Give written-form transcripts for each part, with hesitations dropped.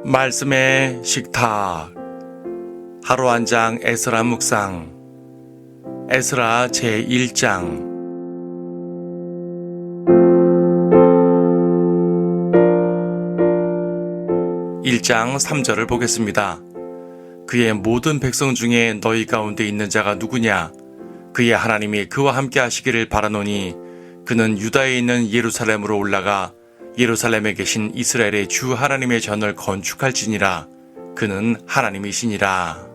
말씀의 식탁 하루 한 장 에스라 묵상 에스라 제1장 1장 3절을 보겠습니다. 그의 모든 백성 중에 너희 가운데 있는 자가 누구냐? 그의 하나님이 그와 함께 하시기를 바라노니 그는 유다에 있는 예루살렘으로 올라가 예루살렘에 계신 이스라엘의 주 하나님의 전을 건축할지니라. 그는 하나님이시니라.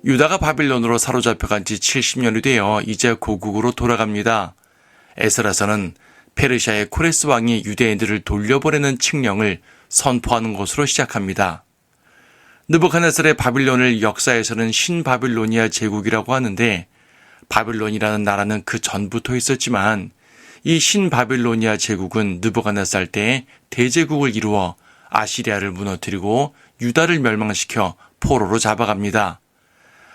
유다가 바빌론으로 사로잡혀간 지 70년이 되어 이제 고국으로 돌아갑니다. 에스라서는 페르시아의 코레스 왕이 유대인들을 돌려보내는 칙령을 선포하는 것으로 시작합니다. 느부갓네살의 바빌론을 역사에서는 신바빌로니아 제국이라고 하는데 바빌론이라는 나라는 그 전부터 있었지만 이 신바빌로니아 제국은 느부갓네살 때 대제국을 이루어 아시리아를 무너뜨리고 유다를 멸망시켜 포로로 잡아갑니다.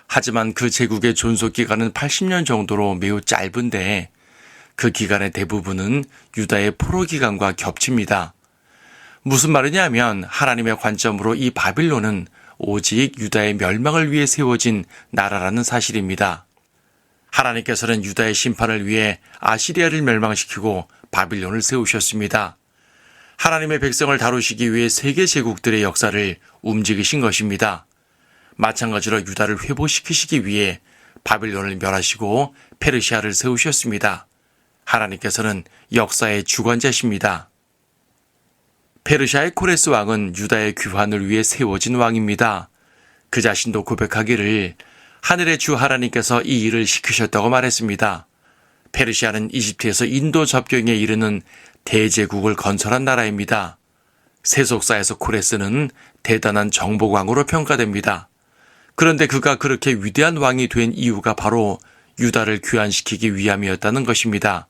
하지만 그 제국의 존속 기간은 80년 정도로 매우 짧은데 그 기간의 대부분은 유다의 포로 기간과 겹칩니다. 무슨 말이냐면 하나님의 관점으로 이 바빌론은 오직 유다의 멸망을 위해 세워진 나라라는 사실입니다. 하나님께서는 유다의 심판을 위해 아시리아를 멸망시키고 바빌론을 세우셨습니다. 하나님의 백성을 다루시기 위해 세계 제국들의 역사를 움직이신 것입니다. 마찬가지로 유다를 회복시키시기 위해 바빌론을 멸하시고 페르시아를 세우셨습니다. 하나님께서는 역사의 주관자십니다. 페르시아의 코레스 왕은 유다의 귀환을 위해 세워진 왕입니다. 그 자신도 고백하기를 하늘의 주 하나님께서 이 일을 시키셨다고 말했습니다. 페르시아는 이집트에서 인도 접경에 이르는 대제국을 건설한 나라입니다. 세속사에서 코레스는 대단한 정복왕으로 평가됩니다. 그런데 그가 그렇게 위대한 왕이 된 이유가 바로 유다를 귀환시키기 위함이었다는 것입니다.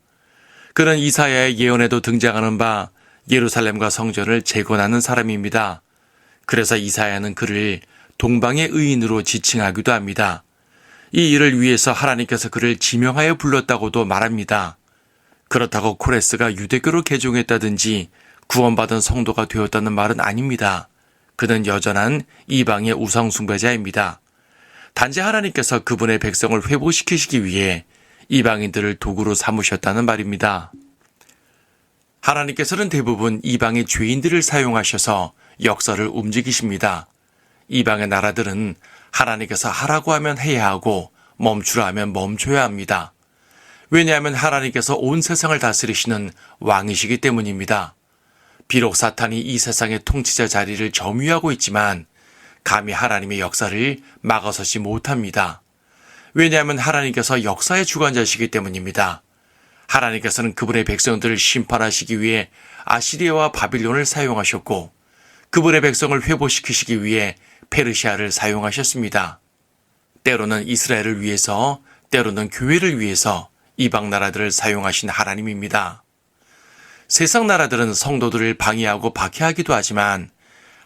그는 이사야의 예언에도 등장하는 바 예루살렘과 성전을 재건하는 사람입니다. 그래서 이사야는 그를 동방의 의인으로 지칭하기도 합니다. 이 일을 위해서 하나님께서 그를 지명하여 불렀다고도 말합니다. 그렇다고 코레스가 유대교로 개종했다든지 구원받은 성도가 되었다는 말은 아닙니다. 그는 여전한 이방의 우상 숭배자입니다. 단지 하나님께서 그분의 백성을 회복시키시기 위해 이방인들을 도구로 삼으셨다는 말입니다. 하나님께서는 대부분 이방의 죄인들을 사용하셔서 역사를 움직이십니다. 이방의 나라들은 하나님께서 하라고 하면 해야 하고 멈추라 하면 멈춰야 합니다. 왜냐하면 하나님께서 온 세상을 다스리시는 왕이시기 때문입니다. 비록 사탄이 이 세상의 통치자 자리를 점유하고 있지만 감히 하나님의 역사를 막아서지 못합니다. 왜냐하면 하나님께서 역사의 주관자시기 때문입니다. 하나님께서는 그분의 백성들을 심판하시기 위해 아시리아와 바빌론을 사용하셨고 그분의 백성을 회복시키시기 위해 페르시아를 사용하셨습니다. 때로는 이스라엘을 위해서, 때로는 교회를 위해서 이방 나라들을 사용하신 하나님입니다. 세상 나라들은 성도들을 방해하고 박해하기도 하지만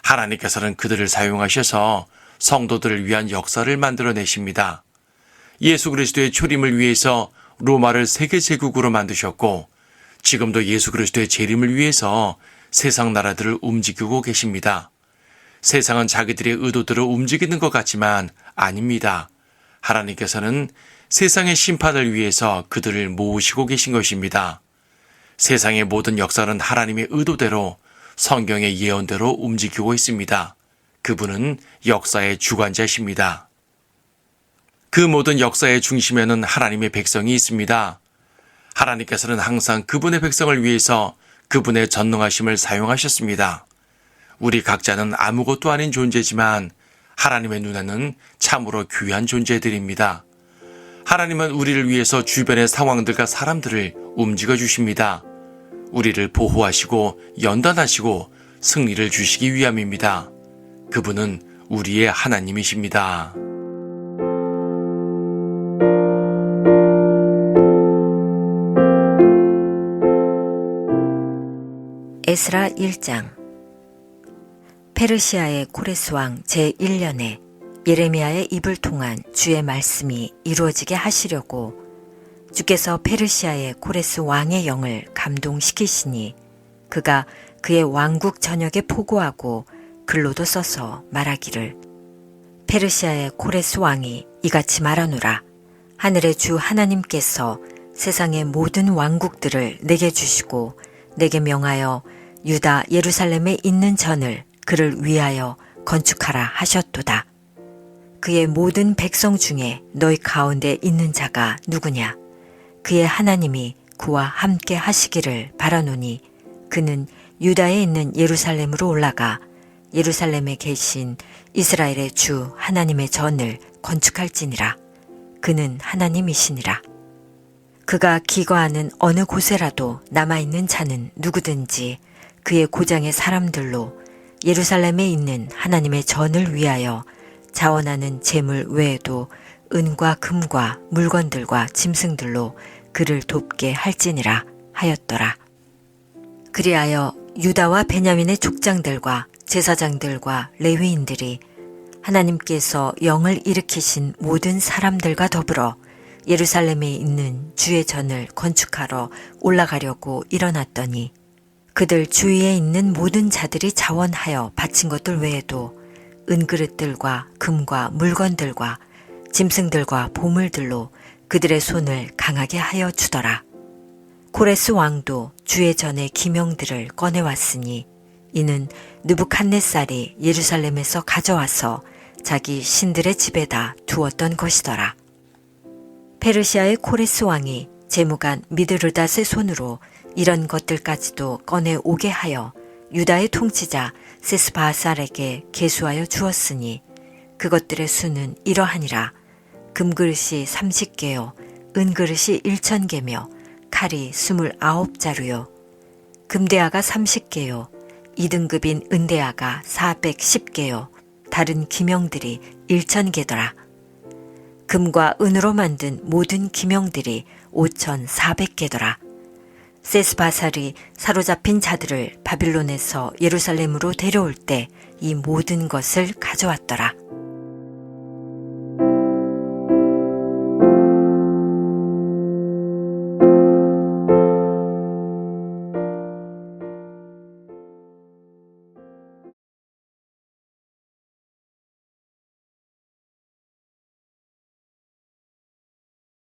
하나님께서는 그들을 사용하셔서 성도들을 위한 역사를 만들어내십니다. 예수 그리스도의 초림을 위해서 로마를 세계 제국으로 만드셨고 지금도 예수 그리스도의 재림을 위해서 세상 나라들을 움직이고 계십니다. 세상은 자기들의 의도대로 움직이는 것 같지만 아닙니다. 하나님께서는 세상의 심판을 위해서 그들을 모으시고 계신 것입니다. 세상의 모든 역사는 하나님의 의도대로 성경의 예언대로 움직이고 있습니다. 그분은 역사의 주관자십니다. 그 모든 역사의 중심에는 하나님의 백성이 있습니다. 하나님께서는 항상 그분의 백성을 위해서 그분의 전능하심을 사용하셨습니다. 우리 각자는 아무것도 아닌 존재지만 하나님의 눈에는 참으로 귀한 존재들입니다. 하나님은 우리를 위해서 주변의 상황들과 사람들을 움직여 주십니다. 우리를 보호하시고 연단하시고 승리를 주시기 위함입니다. 그분은 우리의 하나님이십니다. 에스라 1장. 페르시아의 코레스 왕 제1년에 예레미야의 입을 통한 주의 말씀이 이루어지게 하시려고 주께서 페르시아의 코레스 왕의 영을 감동시키시니 그가 그의 왕국 전역에 포고하고 글로도 써서 말하기를 페르시아의 코레스 왕이 이같이 말하노라. 하늘의 주 하나님께서 세상의 모든 왕국들을 내게 주시고 내게 명하여 유다 예루살렘에 있는 전을 그를 위하여 건축하라 하셨도다. 그의 모든 백성 중에 너희 가운데 있는 자가 누구냐? 그의 하나님이 그와 함께 하시기를 바라노니 그는 유다에 있는 예루살렘으로 올라가 예루살렘에 계신 이스라엘의 주 하나님의 전을 건축할지니라. 그는 하나님이시니라. 그가 기거하는 어느 곳에라도 남아있는 자는 누구든지 그의 고장의 사람들로 예루살렘에 있는 하나님의 전을 위하여 자원하는 재물 외에도 은과 금과 물건들과 짐승들로 그를 돕게 할지니라 하였더라. 그리하여 유다와 베냐민의 족장들과 제사장들과 레위인들이 하나님께서 영을 일으키신 모든 사람들과 더불어 예루살렘에 있는 주의 전을 건축하러 올라가려고 일어났더니 그들 주위에 있는 모든 자들이 자원하여 바친 것들 외에도 은그릇들과 금과 물건들과 짐승들과 보물들로 그들의 손을 강하게 하여 주더라. 코레스 왕도 주의 전의 기명들을 꺼내왔으니 이는 느부갓네살이 예루살렘에서 가져와서 자기 신들의 집에다 두었던 것이더라. 페르시아의 코레스 왕이 재무관 미드르닷의 손으로 이런 것들까지도 꺼내 오게 하여 유다의 통치자 세스바살에게 계수하여 주었으니 그것들의 수는 이러하니라. 금그릇이 30개요 은그릇이 1000개며 칼이 29자루요 금대야가 30개요 2등급인 은대야가 410개요 다른 기명들이 1000개더라. 금과 은으로 만든 모든 기명들이 5400개더라. 세스바살이 사로잡힌 자들을 바빌론에서 예루살렘으로 데려올 때 이 모든 것을 가져왔더라.